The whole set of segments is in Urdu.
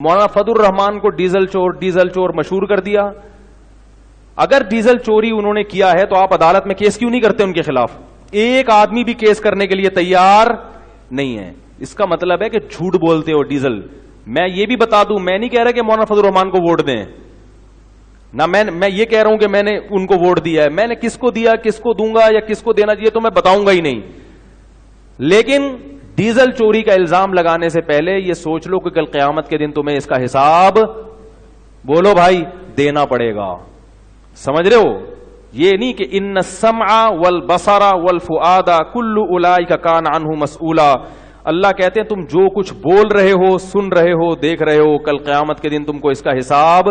مولانا فضل الرحمان کو ڈیزل چور مشہور کر دیا. اگر ڈیزل چوری انہوں نے کیا ہے تو آپ عدالت میں کیس کیوں نہیں کرتے ان کے خلاف؟ ایک آدمی بھی کیس کرنے کے لیے تیار نہیں ہے. اس کا مطلب ہے کہ جھوٹ بولتے ہو. ڈیزل میں یہ بھی بتا دوں، میں نہیں کہہ رہا کہ مولانا فضل الرحمان کو ووٹ دیں، نہ میں یہ کہہ رہا ہوں کہ میں نے ان کو ووٹ دیا ہے. میں نے کس کو دیا، کس کو دوں گا یا کس کو دینا چاہیے تو میں بتاؤں گا ہی نہیں. لیکن ڈیزل چوری کا الزام لگانے سے پہلے یہ سوچ لو کہ کل قیامت کے دن تمہیں اس کا حساب، بولو بھائی، دینا پڑے گا. سمجھ رہے ہو؟ یہ نہیں کہ ان السمع والبصر والفؤاد کل اولئک کان عنہ مسئولا. اللہ کہتے ہیں تم جو کچھ بول رہے ہو، سن رہے ہو، دیکھ رہے ہو، کل قیامت کے دن تم کو اس کا حساب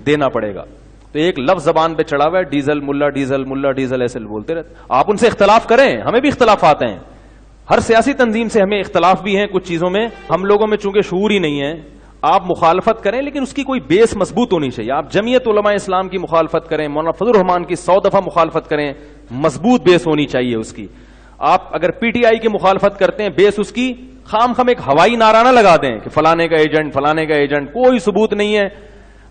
دینا پڑے گا. تو ایک لفظ زبان پہ چڑھا ہوا ہے، ڈیزل ملا ڈیزل ملا ڈیزل، ایسے بولتے رہتے. آپ ان سے اختلاف کریں، ہمیں بھی اختلافات ہیں، ہر سیاسی تنظیم سے ہمیں اختلاف بھی ہیں کچھ چیزوں میں. ہم لوگوں میں چونکہ شعور ہی نہیں ہے. آپ مخالفت کریں لیکن اس کی کوئی بیس مضبوط ہونی چاہیے. آپ جمعیت علماء اسلام کی مخالفت کریں، مولانا فضل الرحمان کی 100 دفعہ مخالفت کریں، مضبوط بیس ہونی چاہیے اس کی. آپ اگر پی ٹی آئی کی مخالفت کرتے ہیں، بیس اس کی خام ایک ہوائی نعرہ نہ لگا دیں کہ فلانے کا ایجنٹ، کوئی ثبوت نہیں ہے.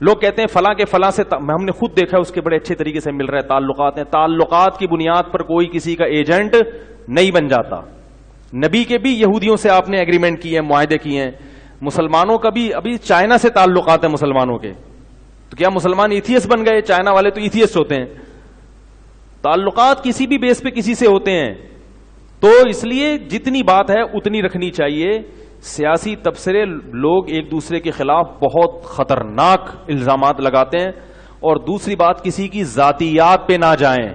لوگ کہتے ہیں فلاں کے فلاں سے، ہم نے خود دیکھا اس کے بڑے اچھے طریقے سے مل رہے تعلقات ہیں. تعلقات کی بنیاد پر کوئی کسی کا ایجنٹ نہیں بن جاتا. نبی کے بھی یہودیوں سے آپ نے ایگریمنٹ کیے ہیں، معاہدے کیے ہیں. مسلمانوں کا بھی ابھی چائنا سے تعلقات ہیں مسلمانوں کے. تو کیا مسلمان ایتھیسٹ بن گئے؟ چائنا والے تو ایتھیسٹ ہوتے ہیں. تعلقات کسی بھی بیس پہ کسی سے ہوتے ہیں. تو اس لیے جتنی بات ہے اتنی رکھنی چاہیے. سیاسی تبصرے لوگ ایک دوسرے کے خلاف بہت خطرناک الزامات لگاتے ہیں. اور دوسری بات، کسی کی ذاتیات پہ نہ جائیں.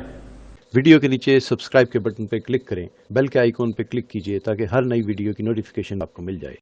ویڈیو کے نیچے سبسکرائب کے بٹن پہ کلک کریں، بیل کے آئیکن پہ کلک کیجئے تاکہ ہر نئی ویڈیو کی نوٹیفیکیشن آپ کو مل جائے.